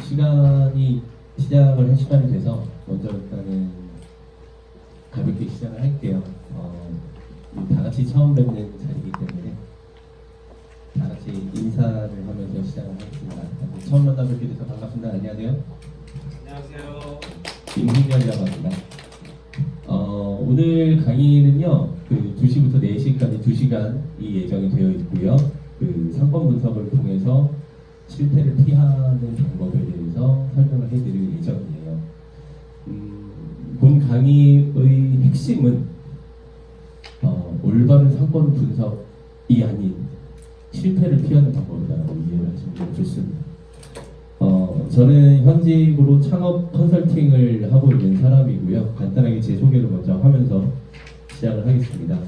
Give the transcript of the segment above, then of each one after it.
시간이 시작을 할 시간이 돼서 먼저 일단은 가볍게 시작을 할게요. 다 같이 처음 뵙는 자리이기 때문에 다 같이 인사를 하면서 시작을 하겠습니다. 처음 만나 뵙게 돼서 반갑습니다. 안녕하세요. 안녕하세요. 임승현이라고 합니다. 오늘 강의는요, 2시부터 4시까지 2시간이 예정이 되어 있고요. 사건 분석을 통해서 실패를 피하는 방법에 대해서 설명을 해드릴 예정이에요. 본 강의의 핵심은 올바른 사건 분석이 아닌 실패를 피하는 방법이라고 이해를 하시면 좋습니다. 저는 현직으로 창업 컨설팅을 하고 있는 사람이고요. 간단하게 제 소개를 먼저 하면서 시작을 하겠습니다.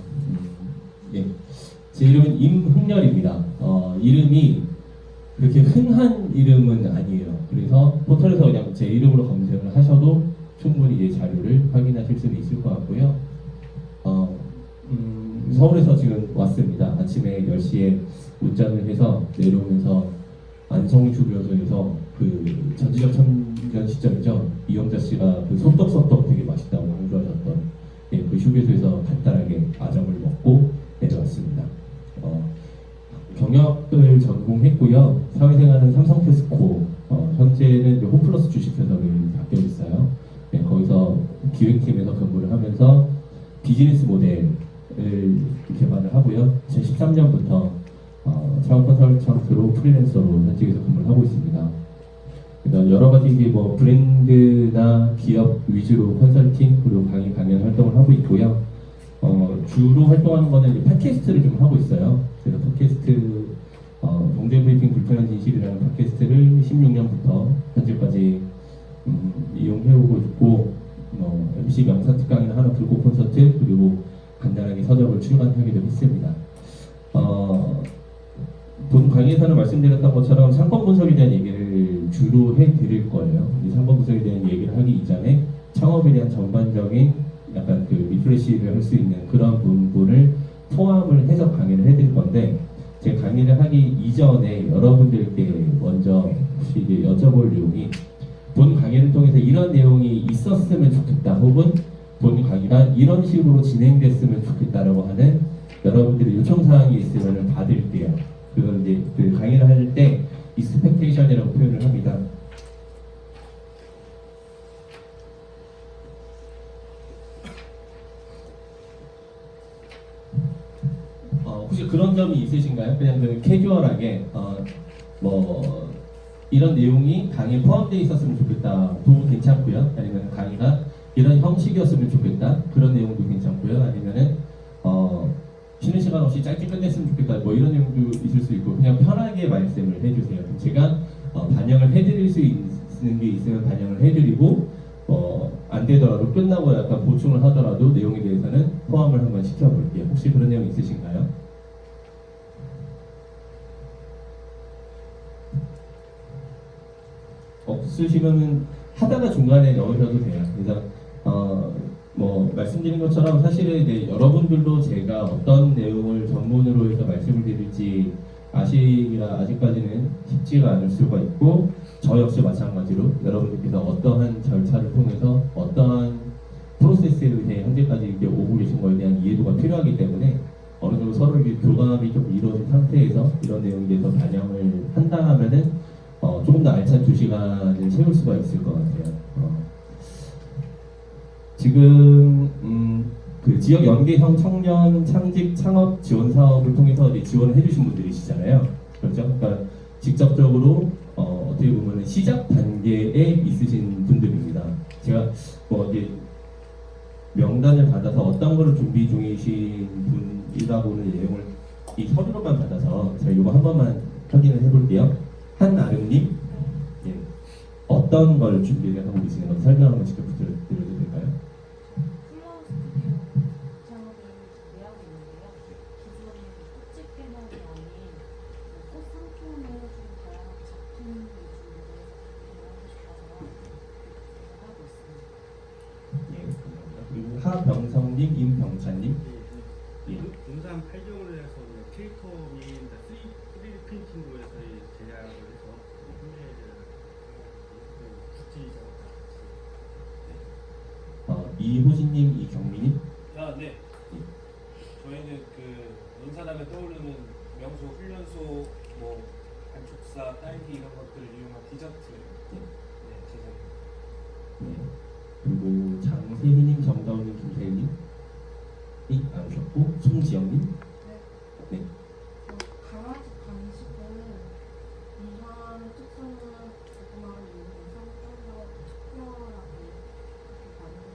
예. 제 이름은 임흥렬입니다. 이름이 그렇게 흔한 이름은 아니에요. 그래서 포털에서 그냥 제 이름으로 검색을 하셔도 충분히 이 자료를 확인하실 수는 있을 것 같고요. 서울에서 지금 왔습니다. 아침에 10시에 운전을 해서 내려오면서 안성주교소에서 전지적 청년 시점이죠. 이영자 씨가 소떡소떡 되게 맛있다고 강조하셨던 그 휴게소에서 간단하게 아점을 먹고 내려왔습니다. 경영학을 전공했고요. 사회생활은 삼성테스코, 현재는 호플러스 주식회사로 바뀌어 있어요. 네, 거기서 기획팀에서 근무를 하면서 비즈니스 모델을 개발을 하고요. 2013년부터 창업 컨설턴트로 프리랜서로 현직에서 근무를 하고 있습니다. 그러니까 여러 가지 브랜드나 기업 위주로 컨설팅 그리고 강연 활동을 하고 있고요. 주로 활동하는 거는 이제 팟캐스트를 좀 하고 있어요. 그래서 팟캐스트 동대 브리핑 불편한 진실이라는 팟캐스트를 16년부터 현재까지 이용해오고 있고, MC 명사 특강이나 하나 불꽃 콘서트 그리고 간단하게 서적을 출간하기도 했습니다. 본 강의에서는 말씀드렸던 것처럼 사건 분석에 대한 얘기를 주로 해드릴 거예요. 이 사건 분석에 대한 얘기를 하기 이전에 창업에 대한 전반적인 약간 리프레시를 할 수 있는 그런 부분을 포함을 해서 강의를 해드릴 건데, 제 강의를 하기 이전에 여러분들께 먼저 혹시 이제 여쭤볼 내용이, 본 강의를 통해서 이런 내용이 있었으면 좋겠다, 혹은 본 강의가 이런 식으로 진행됐으면 좋겠다라고 하는 여러분들의 요청사항이 있으면 받을게요. 그건 이제 강의를 할 때 익스펙테이션이라고 표현을 합니다. 혹시 그런 점이 있으신가요? 그냥 캐주얼하게 이런 내용이 강의에 포함되어 있었으면 좋겠다도 괜찮고요. 아니면 강의가 이런 형식이었으면 좋겠다, 그런 내용도 괜찮고요. 아니면은 쉬는 시간 없이 짧게 끝냈으면 좋겠다, 이런 내용도 있을 수 있고, 그냥 편하게 말씀을 해주세요. 제가 반영을 해드릴 수 있는 게 있으면 반영을 해드리고, 안 되더라도 끝나고 약간 보충을 하더라도 내용에 대해서는 포함을 한번 시켜볼게요. 혹시 그런 내용 있으신가요? 없으시면은 하다가 중간에 넣으셔도 돼요. 그래서 말씀드린 것처럼 사실은 이제 여러분들도 제가 어떤 내용을 전문으로 해서 말씀을 드릴지 아시기가 아직까지는 쉽지가 않을 수가 있고, 저 역시 마찬가지로 여러분들께서 어떠한 절차를 통해서 어떠한 프로세스에 대해 현재까지 이렇게 오고 계신 거에 대한 이해도가 필요하기 때문에 어느 정도 서로 이렇게 교감이 좀 이루어진 상태에서 이런 내용에 대해서 반영을 한다 하면은 조금 더 알찬 2시간을 채울 수가 있을 것 같아요. 지금 지역 연계형 청년 창직 창업 지원 사업을 통해서 이제 지원을 해주신 분들이시잖아요. 그렇죠? 그러니까 직접적으로 어떻게 보면 시작 단계에 있으신 분들입니다. 제가 이제 명단을 받아서 어떤 거를 준비 중이신 분이라고는 내용을 이 서류로만 받아서 제가 이거 한 번만 확인을 해볼게요. 한아름님, 예. 어떤 걸 준비를 하고 계시는 건지 설명 한 번씩 부탁드려도 될까요? 플라워 스튜디오 창업을 준비하고 있는데요. 기존의 꽃집 개발이 아닌 꽃 상품을 좀 다양한 작품 위주로 준비하고 싶어서 하고 있습니다. 예, 감사합니다. 그리고 하병성님, 임병찬님. 예. 군산 8개월을 해서 캐릭터 및 3D 프린팅으로 해서 제작을 해서 판매를 이호진님, 이경민님. 아, 네. 저희는 그 논산하면 떠오르는 명소, 훈련소, 뭐 반축사, 딸기 이런 것들을 이용한 디저트 네, 제작입니다. 네. 그리고 장세희님, 정다운님, 김세희님 나오셨고, 송지영님. 네. 강아지 간식을 이하의 특성을 조금하고 있는 이상 좀더 특별하게 이렇게 만드는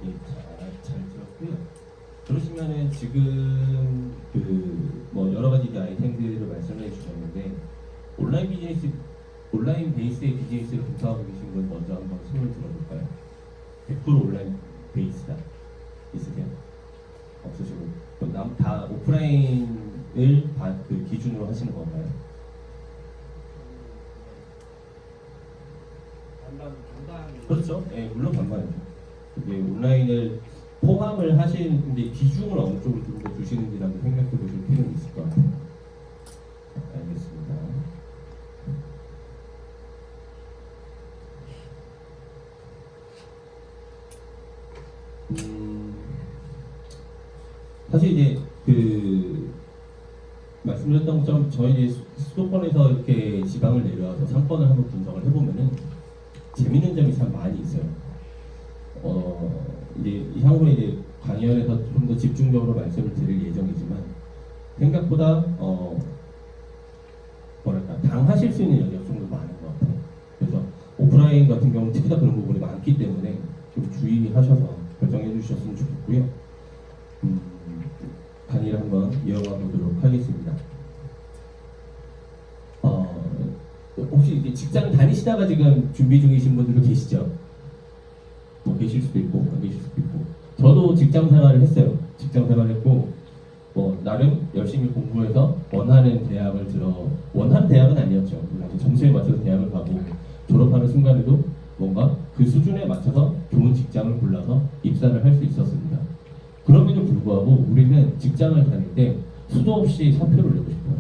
이렇게 잘 들었고요. 그러시면은 지금 그 뭐 여러 가지 아이템들을 말씀해 주셨는데 온라인 베이스의 비즈니스를 구사하고 계신 분 먼저 한번 손을 들어볼까요? 100% 온라인 베이스다 있으세요? 없으시고 그럼 다 오프라인을 그 기준으로 하시는 건가요? 반반. 그렇죠. 예, 물론 반반이죠. 이게 온라인을 포함을 하시는데 비중을 어느 쪽으로 좀 더 두시는지라고 생각해 보실 필요는 있을 것 같아요. 알겠습니다. 사실 이제 그 말씀드렸던 것처럼 저희 이제 수도권에서 이렇게 지방을 내려와서 상권을 한번 분석을 해보면은 재밌는 점이 참 많이 있어요. 이제 향후에 이제 강연에서 좀 더 집중적으로 말씀을 드릴 예정이지만 생각보다 뭐랄까 당하실 수 있는 여지가 좀 더 많은 것 같아요. 그래서 오프라인 같은 경우는 특히 다 그런 부분이 많기 때문에 좀 주의하셔서 결정해 주셨으면 좋겠고요. 강의를 한번 이어가 보도록 하겠습니다. 혹시 이제 직장 다니시다가 지금 준비 중이신 분들도 계시죠? 뭐 계실 수도 있고 안 계실 수도 있고 저도 직장 생활을 했어요. 직장 생활을 했고 뭐 나름 열심히 공부해서 원하는 대학은 아니었죠. 물론 점수에 맞춰서 대학을 가고 졸업하는 순간에도 뭔가 그 수준에 맞춰서 좋은 직장을 골라서 입사를 할 수 있었습니다. 그럼에도 불구하고 우리는 직장을 다닐 때 수도 없이 사표를 내고 싶어요.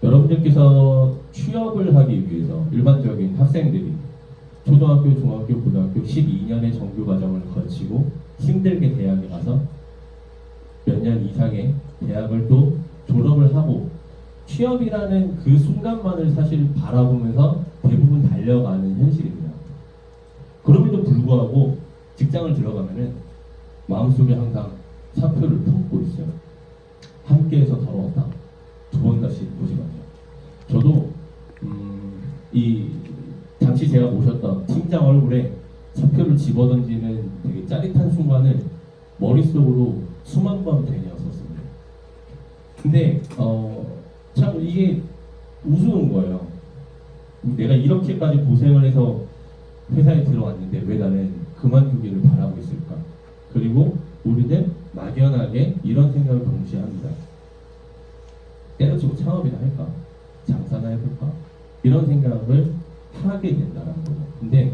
여러분들께서 취업을 하기 위해서 일반적인 학생들이 초등학교, 중학교, 고등학교 12년의 정규 과정을 거치고 힘들게 대학에 가서 몇 년 이상의 대학을 또 졸업을 하고 취업이라는 그 순간만을 사실 바라보면서 대부분 달려가는 현실입니다. 그럼에도 불구하고 직장을 들어가면은 마음속에 항상 사표를 품고 있어요. 함께해서 더웠다. 두 번 다시 보시거든요. 저도 이 잠시 제가 모셨던 팀장 얼굴에 사표를 집어던지는 되게 짜릿한 순간을 머릿속으로 수만 번 되뇌었었습니다. 근데 참 이게 우스운 거예요. 내가 이렇게까지 고생을 해서 회사에 들어왔는데 왜 나는 그만두기를 바라고 있을까? 그리고 우리는 막연하게 이런 생각을 동시에 합니다. 때려치고 창업이나 할까? 장사나 해볼까? 이런 생각을 하게 된다는 거죠. 근데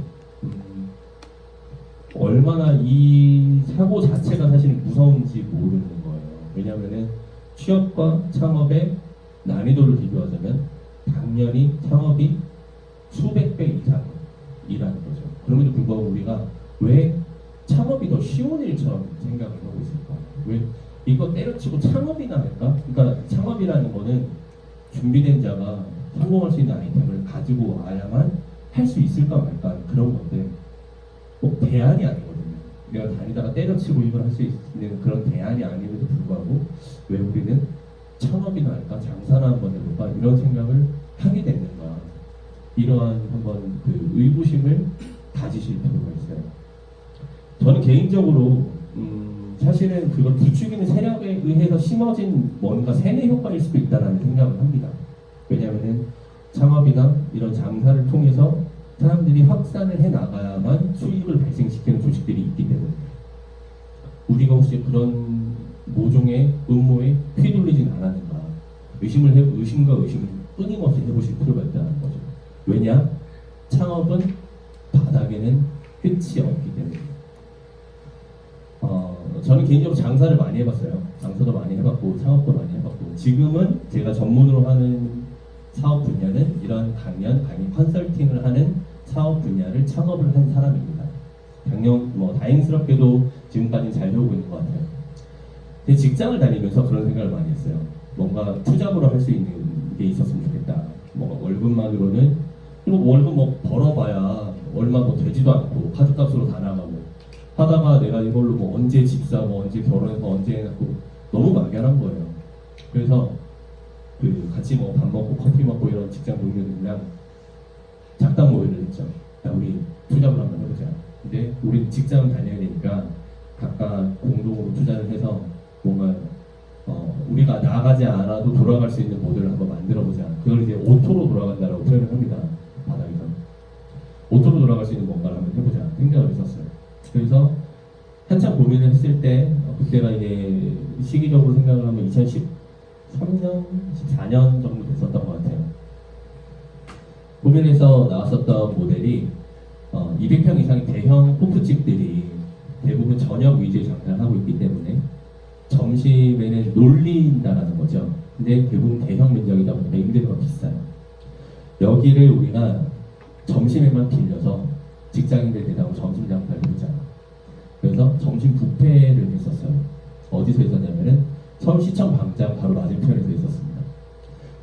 얼마나 이 사고 자체가 사실 무서운지 모르는 거예요. 왜냐하면 취업과 창업의 난이도를 비교하자면 당연히 창업이 수백 배 이상이라는 거죠. 그럼에도 불구하고 우리가 왜 창업이 더 쉬운 일처럼 생각을 하고 있을까? 왜 이거 때려치고 창업이나 할까? 그러니까 창업이라는 거는 준비된 자가 성공할 수 있는 아이템을 가지고 와야만 할 수 있을까 말까 그런 건데 뭐 대안이 아니거든요. 내가 다니다가 때려치고 이걸 할 수 있는 그런 대안이 아님에도 불구하고 왜 우리는 창업이나 할까 장사나 한번 해볼까 이런 생각을 하게 됐는가 이러한 한번 그 의구심을 가지실 필요가 있어요. 저는 개인적으로 사실은 그걸 부추기는 세력에 의해서 심어진 뭔가 세뇌 효과일 수도 있다는 생각을 합니다. 왜냐하면 창업이나 이런 장사를 통해서 사람들이 확산을 해 나가야만 수익을 발생시키는 조직들이 있기 때문에 우리가 혹시 그런 모종의 음모에 휘둘리진 않았는가 의심과 의심을 끊임없이 해보실 필요가 있다는 거죠. 왜냐? 창업은 바닥에는 끝이 없기 때문에. 저는 개인적으로 장사를 많이 해봤어요. 장사도 많이 해봤고 창업도 많이 해봤고 지금은 제가 전문으로 하는 사업 분야는 이런 강의 컨설팅을 하는 사업 분야를 창업을 한 사람입니다. 다행스럽게도 지금까지 잘 되고 있는 것 같아요. 근데 직장을 다니면서 그런 생각을 많이 했어요. 뭔가 투잡으로 할 수 있는 게 있었으면 좋겠다. 뭐 월급만으로는 그리고 월급 뭐 벌어봐야 얼마 뭐 되지도 않고 카드값으로 다 나가고 하다가 내가 이걸로 뭐 언제 집 사고 언제 결혼해서 언제 해갖고 너무 막연한 거예요. 그래서 그 같이 뭐 밥 먹고 커피 먹고 이런 직장 동료들이랑 작당 모의를 했죠. 야, 우리 투잡을 한번 해보자. 근데 우리 직장을 다녀야 되니까 각각 공동으로 투자를 해서 뭔가 우리가 나가지 않아도 돌아갈 수 있는 모델을 한번 만들어보자. 그걸 이제 오토로 돌아간다라고 표현을 합니다. 바닥에서 오토로 돌아갈 수 있는 뭔가를 한번 해보자 생각을 했었어요. 그래서 한참 고민을 했을 때 그때가 이제 시기적으로 생각을 하면 2013년, 14년 정도 됐었던 것 같아요. 고민해서 나왔었던 모델이 200평 이상의 대형 호프집들이 대부분 저녁 위주의 장사를 하고 있기 때문에 점심에는 놀린다라는 거죠. 근데 대부분 대형 면적이다 보니까 임대료가 비싸요. 여기를 우리가 점심에만 빌려서 직장인들 대상으로 점심 장사를 했잖아. 그래서 점심 뷔페를 했었어요. 어디서 했었냐면은 서울시청 광장 바로 맞은편에서 했었습니다.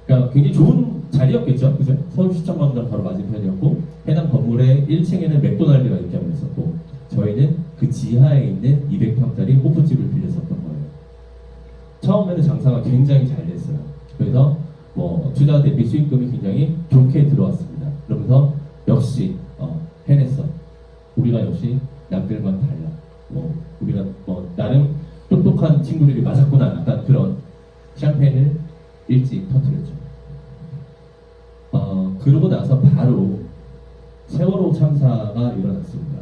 그러니까 굉장히 좋은 자리였겠죠, 그죠? 서울시청 광장 바로 맞은편이었고 해당 건물의 1층에는 맥도날드가 입점을 했었고 저희는 그 지하에 있는 200평짜리 호프집을 빌렸었던 거예요. 처음에는 장사가 굉장히 잘 됐어요. 그래서 뭐 투자 대비 수익금이 굉장히 좋게 들어왔습니다. 그러면서 역시 해냈어. 우리가 역시 남들과는 달라. 우리가 나름 똑똑한 친구들이 맞았구나. 약간 그런 샴페인을 일찍 터뜨렸죠. 그러고 나서 바로 세월호 참사가 일어났습니다.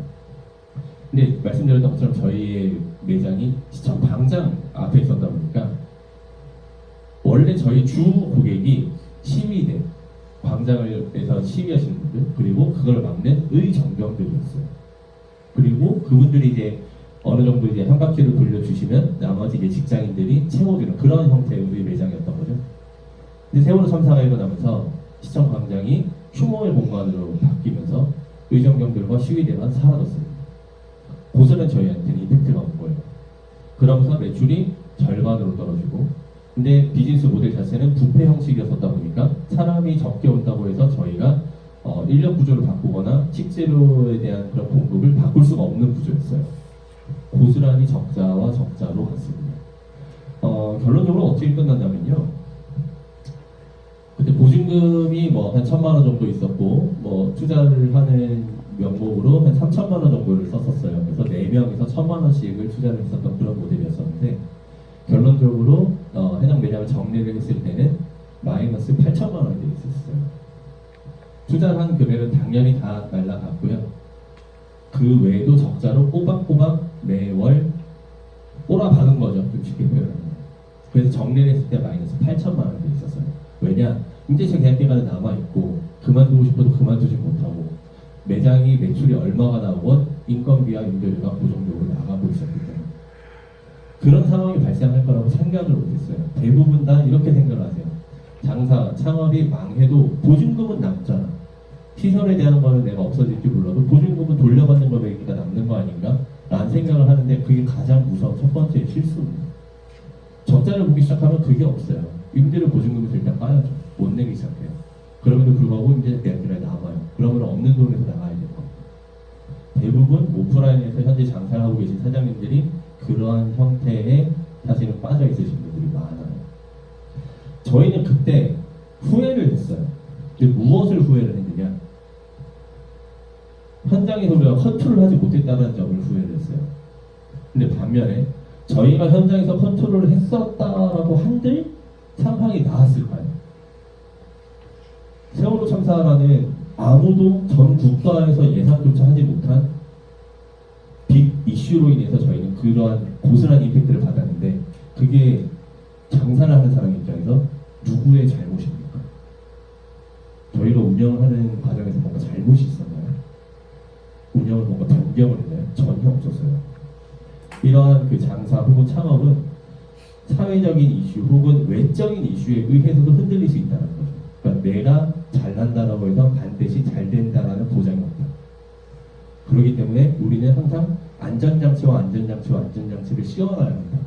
근데 말씀드렸던 것처럼 저희의 매장이 시청 광장 앞에 있었다 보니까 원래 저희 주 고객이 시위대, 광장에서 시위하시는 분들, 그리고 그걸 막는 의정병들이었어요. 그리고 그분들이 이제 어느 정도 이제 한 바퀴를 돌려주시면 나머지 이제 직장인들이 채워주는 그런 형태의 매장이었던 거죠. 근데 세월호 참사가 일어나면서 시청 광장이 휴무의 공간으로 바뀌면서 의정병들과 시위대만 사라졌습니다. 고스란히 저희한테는 임팩트가 온 거예요. 그러면서 매출이 절반으로 떨어지고, 근데 비즈니스 모델 자체는 뷔페 형식이었다 보니까 사람이 적게 온다고 해서 저희가 인력 구조를 바꾸거나 식재료에 대한 그런 공급을 바꿀 수가 없는 구조였어요. 고스란히 적자와 적자로 갔습니다. 결론적으로 어떻게 끝났냐면요. 그때 보증금이 뭐 한 1,000만 원 정도 있었고, 뭐 투자를 하는 명목으로 한 3,000만 원 정도를 썼었어요. 그래서 4명에서 1,000만 원씩을 투자를 했었던 그런 모델이었었는데, 결론적으로 해당 매장을 정리를 했을 때는 마이너스 8,000만 원이 돼 있었어요. 투자한 금액은 당연히 다 날라갔고요. 그 외에도 적자로 꼬박꼬박 매월 꼬라박은 거죠. 좀 쉽게 표현하면. 그래서 정리를 했을 때 마이너스 8,000만 원이 돼 있었어요. 왜냐? 임대차 계약 기간은 남아있고 그만두고 싶어도 그만두지 못하고 매장이 매출이 얼마가 나오건 인건비와 임대료가 고정적으로 나가고 있었기 때문에 그런 상황이 발생할 거라고 생각을 못했어요. 대부분 다 이렇게 생각을 하세요. 장사, 창업이 망해도 보증금은 남잖아. 시설에 대한 거는 내가 없어질지 몰라도 보증금은 돌려받는 금액이니까 남는 거 아닌가? 라는 생각을 하는데 그게 가장 무서운 첫 번째 실수입니다. 적자를 보기 시작하면 그게 없어요. 임대료 보증금이 일단 까야죠. 못 내기 시작해요. 그럼에도 불구하고 임대 계약기간이 남아요. 그러면 없는 돈에서 나가야 돼요. 대부분 오프라인에서 현재 장사를 하고 계신 사장님들이 그러한 형태의 사실은 빠져 있으신 분들이 많아요. 저희는 그때 후회를 했어요. 무엇을 후회를 했느냐? 현장에서 우리가 컨트롤을 하지 못했다는 점을 후회를 했어요. 근데 반면에 저희가 현장에서 컨트롤을 했었다라고 한들 상황이 나았을까요? 세월호 참사라는 아무도 전 국가에서 예상조차 하지 못한 빅 이슈로 인해서 저희는 그러한 고스란한 임팩트를 받았는데 그게 장사를 하는 사람 입장에서 누구의 잘못입니까? 저희가 운영을 하는 과정에서 뭔가 잘못이 있었나요? 운영을 뭔가 변경을 했나요? 전혀 없었어요. 이러한 그 장사 혹은 창업은 사회적인 이슈 혹은 외적인 이슈에 의해서도 흔들릴 수 있다는 거죠. 그러니까 내가 잘난다라고 해서 반드시 잘 된다라는 보장이 없다. 안전장치를 씌워놔야 한다.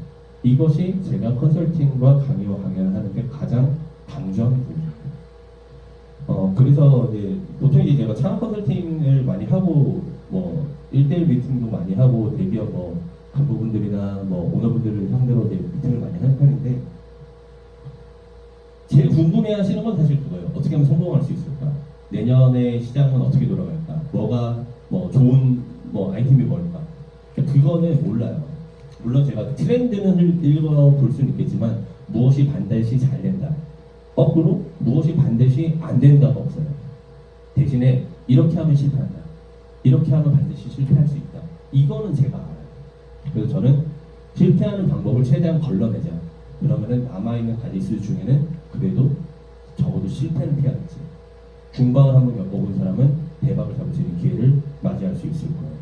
이것이 제가 컨설팅과 강의와 강연을 하는데 가장 강조하는 부분입니다. 그래서 이제 보통 이제 제가 창업 컨설팅을 많이 하고 뭐 1대1 미팅도 많이 하고 대기업 뭐 간부분들이나 뭐 오너분들을 상대로 이제 미팅을 많이 하는 편인데 제일 궁금해하시는 건 사실 그거예요. 어떻게 하면 성공할 수 있을까? 내년에 시장은 어떻게 돌아갈까? 뭐가 뭐 좋은 뭐 아이템이 뭘까? 그거는 몰라요. 물론 제가 트렌드는 읽어볼 수는 있겠지만 무엇이 반드시 잘 된다. 거꾸로 무엇이 반드시 안 된다가 없어요. 대신에 이렇게 하면 실패한다. 이렇게 하면 반드시 실패할 수 있다. 이거는 제가 알아요. 그래서 저는 실패하는 방법을 최대한 걸러내자. 그러면은 남아있는 가지수 중에는 그래도 적어도 실패는 피하겠지. 중박을 한번 겪어본 사람은 대박을 잡을 수 있는 기회를 맞이할 수 있을 거예요.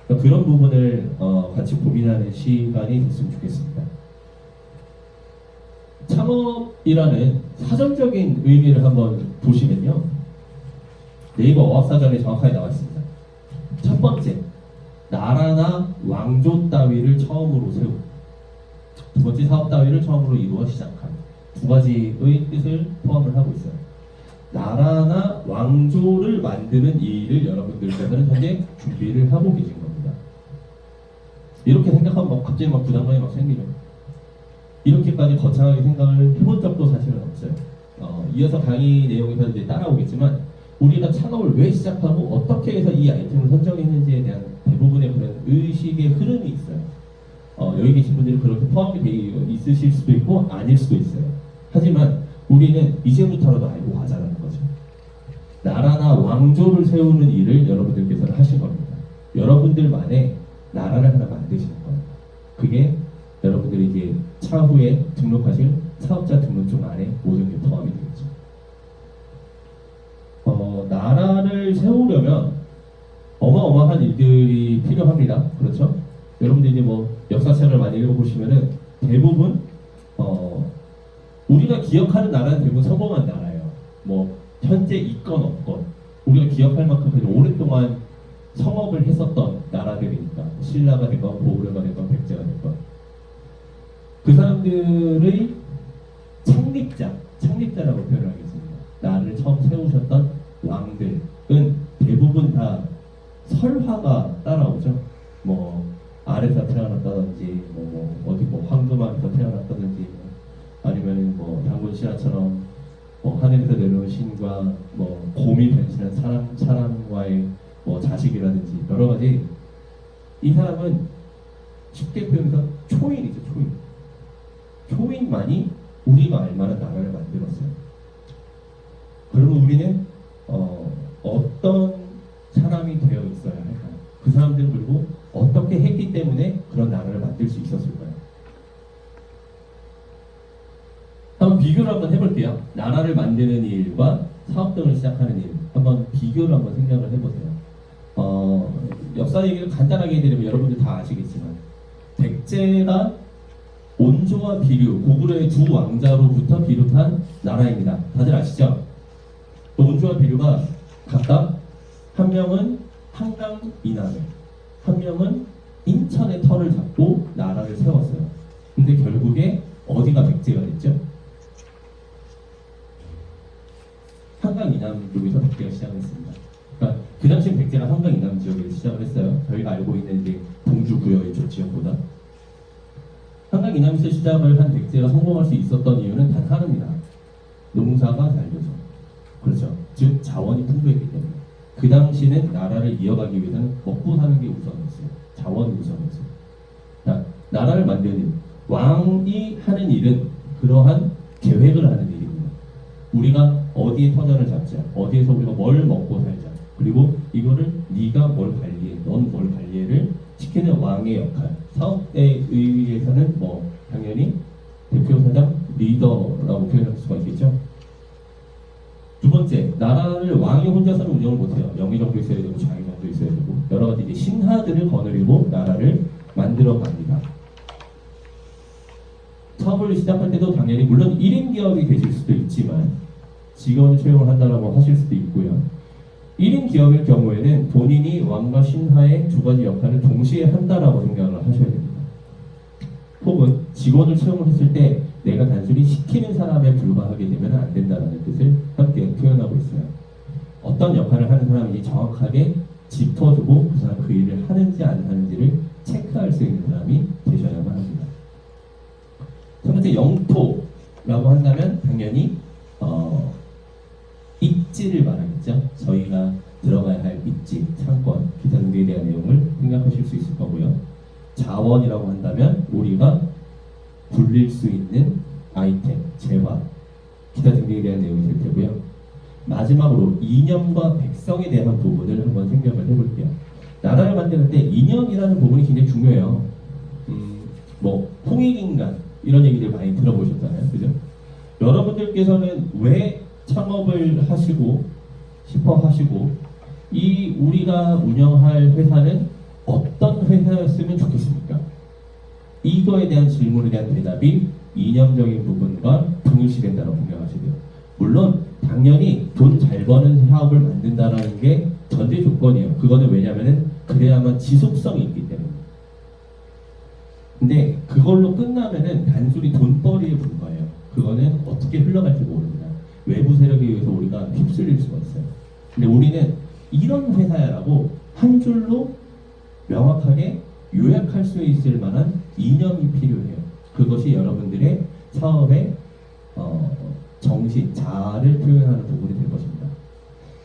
그러니까 그런 부분을 같이 고민하는 시간이 됐으면 좋겠습니다. 창업이라는 사전적인 의미를 한번 보시면요. 네이버 어학사전에 정확하게 나와 있습니다. 첫 번째, 나라나 왕조 따위를 처음으로 세우고 두 번째, 사업 따위를 처음으로 이루어 시작한 두 가지의 뜻을 포함을 하고 있어요. 나라나 왕조를 만드는 이 일을 여러분들께서는 현재 준비를 하고 계신 겁니다. 이렇게 생각하면 갑자기 부담감이 생기죠. 이렇게까지 거창하게 생각을 해본 적도 사실은 없어요. 이어서 강의 내용에서 이제 따라오겠지만 우리가 창업을 왜 시작하고 어떻게 해서 이 아이템을 선정했는지에 대한 대부분의 그런 의식의 흐름이 있어요. 여기 계신 분들이 그렇게 포함이 되어 있으실 수도 있고 아닐 수도 있어요. 하지만 우리는 이제부터라도 알고 가자라는 거죠. 나라나 왕조를 세우는 일을 여러분들께서는 하신 겁니다. 여러분들만의 나라를 하나 만드시는 거예요. 그게 여러분들이 이제 차후에 등록하실 사업자 등록증 안에 모든 게 포함이 되겠죠. 나라를 세우려면 어마어마한 일들이 필요합니다. 그렇죠? 여러분들이 이제 뭐 역사책을 많이 읽어보시면은 대부분 우리가 기억하는 나라는 대부분 성공한 나라예요. 뭐 현재 있건 없건 우리가 기억할 만큼 오랫동안 성업을 했었던 나라들이니까 신라가 됐건 고구려가 됐건 백제가 됐건 그 사람들의 창립자라고 표현하겠습니다. 나라를 처음 세우셨던 왕들은 대부분 다 설화가 따라오죠. 뭐 아래서 태어났다든지 어디 황금알에서 태어났다든지 아니면 단군 신화처럼 하늘에서 내려온 신과 곰이 변신한 사람과의 자식이라든지 여러 가지. 이 사람은 쉽게 표현해서 초인이죠. 초인만이 우리가 알만한 나라를 만들었어요. 그러면 우리는 어떤 사람이 되어 있어야 할까요? 그 사람들은 그리고 어떻게 했기 때문에 그런 나라를 만들 수 있었을까요? 한번 비교를 한번 해볼게요. 나라를 만드는 일과 사업 등을 시작하는 일 한번 비교를 한번 생각을 해보세요. 역사 얘기를 간단하게 해드리면 여러분들 다 아시겠지만 백제가 온조와 비류, 고구려의 두 왕자로부터 비롯한 나라입니다. 다들 아시죠? 온조와 비류가 각각 한 명은 한강 이남에, 한 명은 인천의 터를 잡고 나라를 세웠어요. 근데 결국에 어디가 백제가 됐죠? 한강 이남 쪽에서 백제가 시작했습니다. 그러니까 그 당시엔 백제가 한강 이남 지역에서 시작을 했어요. 저희가 알고 있는 이제 동주 구여 이쪽 지역보다. 한강 이남에서 시작을 한 백제가 성공할 수 있었던 이유는 단 하나입니다. 농사가 잘 돼서. 그렇죠. 즉 자원이 풍부했기 때문에. 그 당시는 나라를 이어가기 위해서는 먹고 사는 게 우선이었어요. 자원이 우선이었어요. 자, 나라를 만드는 왕이 하는 일은 그러한 계획을 하는 일입니다. 우리가 어디에 터전을 잡자, 어디에서 우리가 뭘 먹고 살자, 그리고 이거를 네가 뭘 관리해, 넌 뭘 관리해를 시키는 왕의 역할. 사업에 의해서는 당연히 대표 사장, 리더라고 표현할 수가 있겠죠. 두 번째, 나라를 왕이 혼자서는 운영을 못해요. 영의정도 있어야 되고 좌의정도 있어야 되고 여러 가지 이제 신하들을 거느리고 나라를 만들어 갑니다. 사업을 시작할 때도 당연히 물론 1인 기업이 되실 수도 있지만 직원 채용을 한다라고 하실 수도 있고요. 1인 기업일 경우에는 본인이 왕과 신하의 두 가지 역할을 동시에 한다라고 생각을 하셔야 됩니다. 혹은 직원을 채용을 했을 때 내가 단순히 시키는 사람에 불과하게 되면 안 된다는 뜻을 함께 표현하고 있어요. 어떤 역할을 하는 사람인지 정확하게 짚어주고 그 사람 그 일을 하는지 안 하는지를 체크할 수 있는 사람이 되셔야만 합니다. 첫 번째, 영토라고 한다면 당연히 입지를 말하겠죠. 저희가 들어가야 할 입지, 상권, 기타 등등에 대한 내용을 생각하실 수 있을 거고요. 자원이라고 한다면 우리가 굴릴 수 있는 아이템, 재화, 기타 등등에 대한 내용이 될 테고요. 마지막으로 이념과 백성에 대한 부분을 한번 생각을 해볼게요. 나라를 만드는 때 이념이라는 부분이 굉장히 중요해요. 뭐 홍익인간 이런 얘기들 많이 들어보셨잖아요, 그죠? 여러분들께서는 왜 창업을 하시고 싶어 하시고 이 우리가 운영할 회사는 어떤 회사였으면 좋겠습니까? 이거에 대한 질문에 대한 대답이 이념적인 부분과 동일시된다고 생각하셔야 돼요. 물론 당연히 돈 잘 버는 사업을 만든다라는 게 전제 조건이에요. 그거는 왜냐면은 그래야만 지속성이 있기 때문에. 근데 그걸로 끝나면은 단순히 돈벌이에 불과해요. 그거는 어떻게 흘러갈지 모릅니다. 외부 세력에 의해서 우리가 휩쓸릴 수가 있어요. 근데 우리는 이런 회사야라고 한 줄로 명확하게 요약할 수 있을 만한 이념이 필요해요. 그것이 여러분들의 사업의 정신, 자아를 표현하는 부분이 될 것입니다.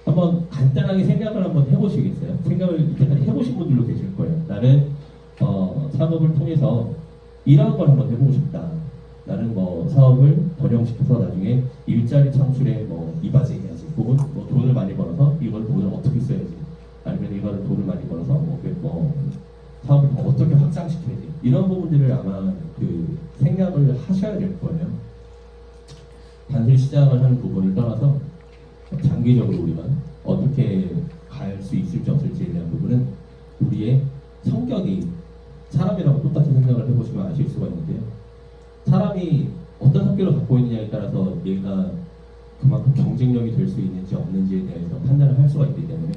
한번 간단하게 생각을 한번 해보시겠어요? 생각을 이때까지 해보신 분들도 계실 거예요. 나는 사업을 통해서 이런 걸 한번 해보고 싶다. 나는 뭐 사업을 번영시켜서 나중에 일자리 창출에 뭐 이바지 해야지. 혹은 뭐 돈을 많이 벌어서 이걸 돈을 어떻게 써야지. 아니면 이걸 돈을 많이 벌어서 뭐 사업을 더 어떻게 확장시켜야지. 이런 부분들을 아마 그 생각을 하셔야 될 거예요. 단순히 시작을 하는 부분을 떠나서 장기적으로 우리가 어떻게 갈 수 있을지 없을지에 대한 부분은 우리의 성격이 사람이라고 똑같은 생각을 해보시면 아실 수가 있는데요. 사람이 어떤 성격을 갖고 있느냐에 따라서 얘가 그만큼 경쟁력이 될 수 있는지 없는지에 대해서 판단을 할 수가 있기 때문에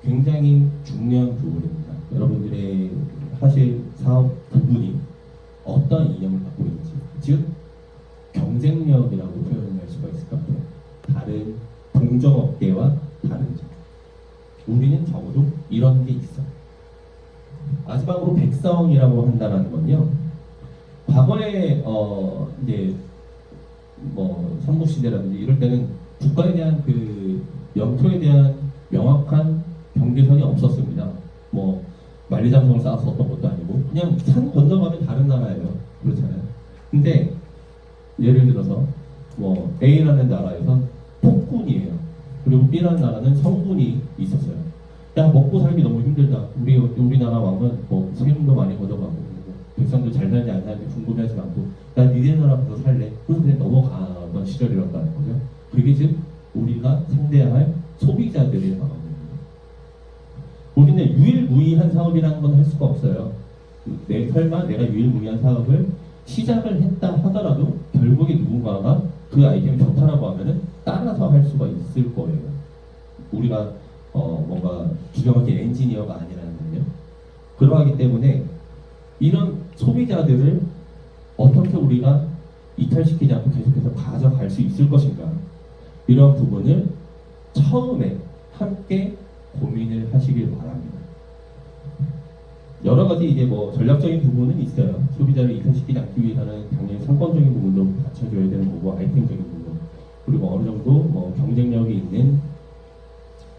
굉장히 중요한 부분입니다. 여러분들의 하실 사업 부분이 어떤 이념을 갖고 있는지, 즉 경쟁력이라고 표현을 할 수가 있을 것 같아요. 다른 동종업계와 다른 점. 우리는 적어도 이런 게 있어. 마지막으로 백성이라고 한다는 건요. 과거에 이제 뭐 삼국시대라든지 이럴 때는 국가에 대한 그 영토에 대한 명확한 경계선이 없었습니다. 뭐 만리장성을 쌓았었던 것도 아니고 그냥 산 건너가면 다른 나라예요. 그렇잖아요. 근데 예를 들어서 뭐 A라는 나라에선 폭군이에요. 그리고 B라는 나라는 성군이 있었어요. 야, 먹고 살기 너무 힘들다. 우리나라 왕은 뭐 세금도 많이 걷어가고 백성도 잘 살지 안 살지 궁금해하지 않고 나 니네 나라 가서 살래. 그래서 그냥 넘어가던 시절이었다는 거죠. 그게 즉 우리가 상대할 소비자들의 마음입니다. 우리는 유일무이한 사업이라는 건 할 수가 없어요. 설마 내가 유일무이한 사업을 시작을 했다 하더라도 결국에 누군가가 그 아이템이 좋다라고 하면은 따라서 할 수가 있을 거예요. 우리가 뭔가 기가 막힌 엔지니어가 아니라는 거죠. 그러하기 때문에 이런 소비자들을 어떻게 우리가 이탈시키지 않고 계속해서 가져갈 수 있을 것인가, 이런 부분을 처음에 함께 고민을 하시길 바랍니다. 여러 가지 이제 뭐 전략적인 부분은 있어요. 소비자를 이탈시키지 않기 위해서는 당연히 상권적인 부분도 받쳐줘야 되는 거고, 아이템적인 부분, 그리고 어느 정도 뭐 경쟁력이 있는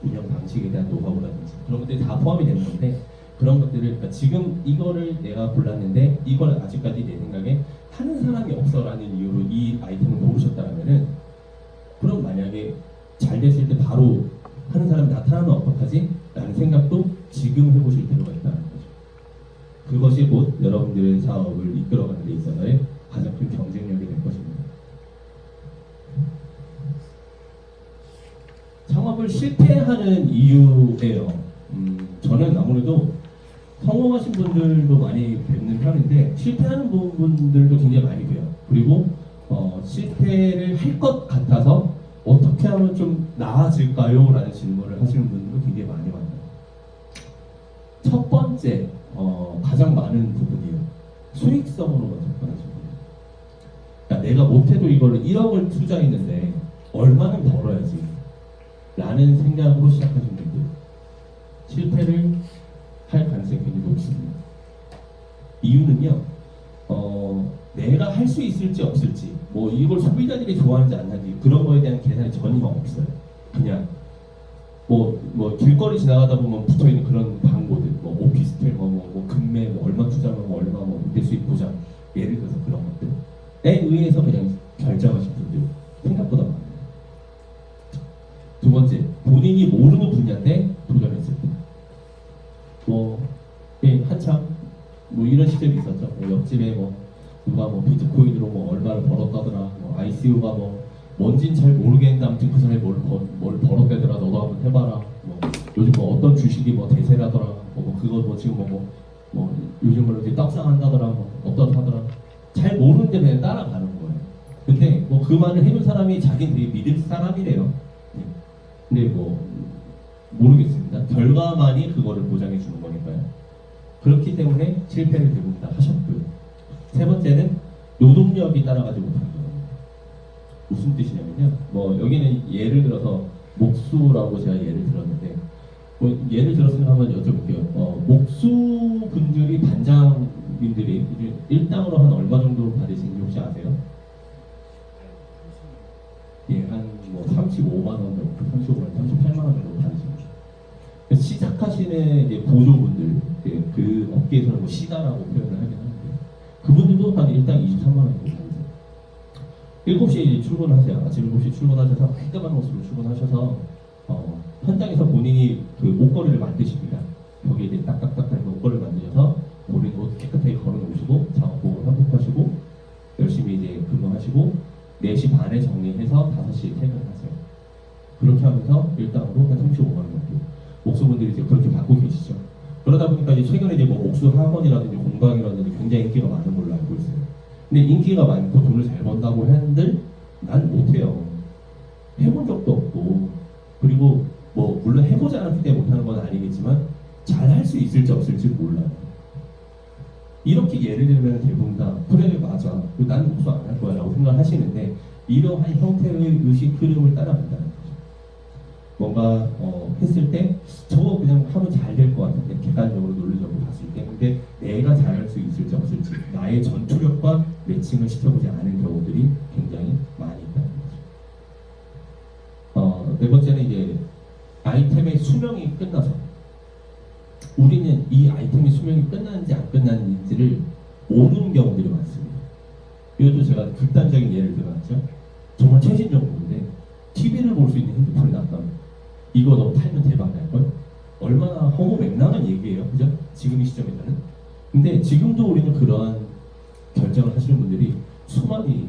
운영 방식에 대한 노하우라든지 그런 것들이 다 포함이 되는 건데, 그런 것들을 그러니까 지금 이거를 내가 골랐는데 이걸 아직까지 내 생각에 하는 사람이 없어라는 이유로 이 아이템을 고르셨다면은, 그럼 만약에 잘 됐을 때 바로 하는 사람이 나타나면 어떡하지? 라는 생각도 지금 해보실 필요가 있다는 거죠. 그것이 곧 여러분들의 사업을 이끌어가는 데 있어서의 가장 큰 경쟁력이 될 것입니다. 창업을 실패하는 이유예요. 저는 아무래도 성공하신 분들도 많이 뵙는 편인데 실패하는 부분들도 굉장히 많이 돼요. 그리고 실패를 할 것 같아서 어떻게 하면 좀 나아질까요? 라는 질문을 하시는 분들도 굉장히 많이 만나요. 첫 번째, 가장 많은 부분이요. 수익성으로만 접근하시는 거예요. 그러니까 내가 못해도 이걸로 1억을 투자했는데 얼마는 벌어야지 라는 생각으로 시작하시는 분들 실패를 할 가능성이 굉장히 높습니다. 이유는요, 내가 할 수 있을지 없을지, 뭐 이걸 소비자들이 좋아하는지 안 하는지 그런 거에 대한 계산이 전혀 없어요. 그냥 뭐 길거리 지나가다 보면 붙어 있는 그런 광고들, 뭐 오피스텔, 뭐 금매, 뭐 얼마 투자하면 뭐 얼마 뭐 임대 수익 보장, 예를 들어서 그런 것들에 의해서 그냥 결정하신 분들 생각보다 많아요. 두 번째, 본인이 모르는 분야인데 도전했을 때, 한참 뭐 이런 시절이 있었죠. 뭐 옆집에 뭐 누가 뭐 비트코인으로 뭐 얼마를 벌었다더라, 뭐 ICO가 뭐 뭔진 잘 모르겠는데 아무튼 그 사람이 뭘 벌었대더라, 너도 한번 해봐라. 뭐 요즘 뭐 어떤 주식이 뭐 대세라더라, 그거 뭐 지금 뭐 요즘 뭐 이렇게 떡상한다더라, 뭐 어떻다더라. 잘 모르는데 그냥 따라가는 거예요. 근데 뭐 그 말을 해준 사람이 자기는 되게 믿을 사람이래요. 근데 뭐 모르겠습니다. 결과만이 그거를 보장해 주는 거니까요. 그렇기 때문에 실패를 대부분 다 하셨고요. 세 번째는 노동력이 따라가지 못하는 거예요. 무슨 뜻이냐면요. 뭐 여기는 예를 들어서 목수라고 제가 예를 들었는데, 뭐 예를 들었으면 한번 여쭤볼게요. 목수 분들이 반장님들이 일당으로 한 얼마 정도 받으시는지 혹시 아세요? 예, 한 뭐 35만 원 정도, 35만 원, 38만 원 정도 받으십니다. 시작하시는 이제 보조분들, 그 업계에서는 뭐 시다라고 표현을 하긴 하는데, 그분들도 한 일당 23만 원 정도 받으세요. 7시에 이제 출근하세요. 아침 7시 출근하셔서 깔끔한 모습으로 출근하셔서 현장에서 본인이 그 옷걸이를 만드십니다. 거기에 이제 딱딱딱딱 옷걸이를 만드셔서 본인 옷 깨끗하게 걸어놓으시고 작업복을 환복하시고 열심히 이제 근무하시고 4시 반에 정리해서 5시에 퇴근하세요. 그렇게 하면서 일당으로 한 35만 원 정도. 목수분들이 이제 그렇게 받고 계시죠. 그러다 보니까 이제 최근에 이제 뭐 목수 학원이라든지 공방이라든지 굉장히 인기가 많은 걸로 알고 있어요. 근데 인기가 많고 돈을 잘 번다고 했는데 난 못해요. 해본 적도 없고, 그리고 뭐 물론 해보지 않았기 때문에 못하는 건 아니겠지만 잘 할 수 있을지 없을지 몰라요. 이렇게 예를 들면 대부분 다 그래 맞아, 나는 목수 안 할 거야 라고 생각하시는데, 이러한 형태의 의식 흐름을 따라간다는 거죠. 뭔가 했을 때 저거 그냥 하면 잘 될 것 같은데, 객관적으로 논리적으로 봤을 때, 근데 내가 잘할 수 있을지 없을지, 나의 전투력과 매칭을 시켜보지 않은 경우들이 굉장히 많이 있다는 거죠. 네 번째는 이제 아이템의 수명이 끝나서 우리는 이 아이템의 수명이 끝났는지 안 끝났는지를 모르는 경우들이 많습니다. 이것도 제가 극단적인 예를 들어놨죠. 정말 최신적 부분인데 TV를 볼 수 있는 핸드폰이 나왔다면 이거 너 팔면 대박 날걸? 얼마나 허무맹랑한 얘기예요, 그죠? 지금 이 시점에서는. 근데 지금도 우리는 그러한 결정을 하시는 분들이 수많이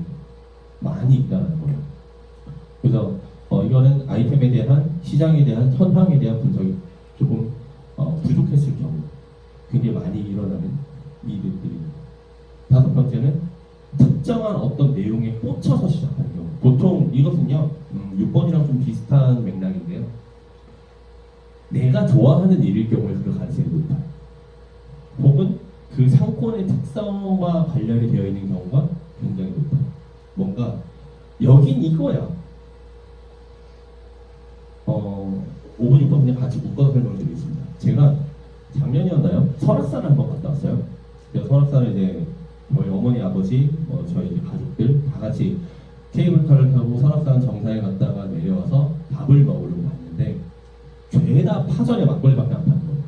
많이 있다는 거예요. 그래서 이거는 아이템에 대한, 시장에 대한, 현황에 대한 분석이 조금 부족했을 경우 굉장히 많이 일어나는 일들입니다. 다섯 번째는 특정한 어떤 내용에 꽂혀서 시작하는 경우. 보통 이것은요, 6번이랑 좀 비슷한 맥락인데요. 내가 좋아하는 일일 경우에 그럴 가능성이 높아요. 혹은 그 상권의 특성과 관련이 되어 있는 경우가 굉장히 높아요. 뭔가 여긴 이거야. 5분, 6분 그냥 같이 묶어서 설명드리겠습니다. 제가 작년이었나요? 설악산을 한번 갔다 왔어요. 제가 설악산에 이제 저희 어머니, 아버지, 저희 가족들 다 같이 케이블카를 타고 설악산 정상에 갔다가 내려와서 밥을 먹으려고 갔는데 죄다 파전에 막걸리밖에 안 파는 거예요.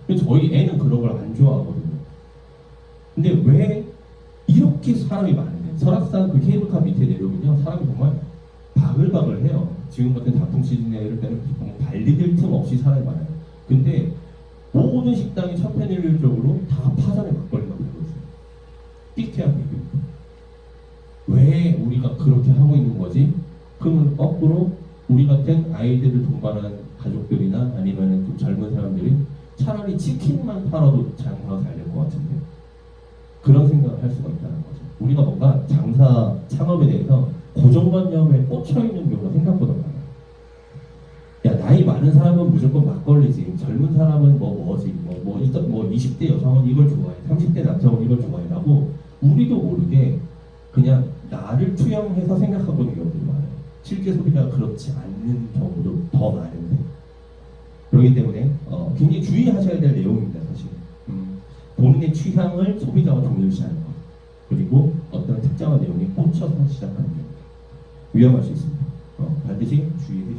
근데 저희 애는 그런 걸 안 좋아하거든요. 근데 왜 이렇게 사람이 많은데, 설악산 그 케이블카 밑에 내려오면요 사람이 정말 바글바글해요. 지금 같은 단풍 시즌에 이럴 때는 발리될 틈 없이 사람이 많아요. 근데 모든 식당이 천편일률적으로 다 파전에 막걸리만 팔고 있어요. 삐끗한 얘기. 왜 우리가 그렇게 하고 있는 거지? 그러면 거꾸로 우리 같은 아이들을 동반한 가족들이나 아니면 좀 젊은 사람들이 차라리 치킨만 팔아도 장사가 잘 될 것 같은데, 그런 생각을 할 수가 있다는 거죠. 우리가 뭔가 장사 창업에 대해서 고정관념에 꽂혀 있는 경우가 생각보다 많아요. 야, 나이 많은 사람은 무조건 막걸리지. 젊은 사람은 뭐 20대 여성은 이걸 좋아해. 30대 남성은 이걸 좋아해라고 우리도 모르게 그냥 나를 투영해서 생각하고 있는 경우들이 많아요. 실제 소비가 그렇지 않는 경우도 더 많은데. 그렇기 때문에 굉장히 주의하셔야 될 내용입니다, 사실. 본인의 취향을 소비자와 동일시하는 것. 그리고 어떤 특정한 내용에 꽂혀서 시작하는 것. 위험할 수 있습니다. 반드시 주의해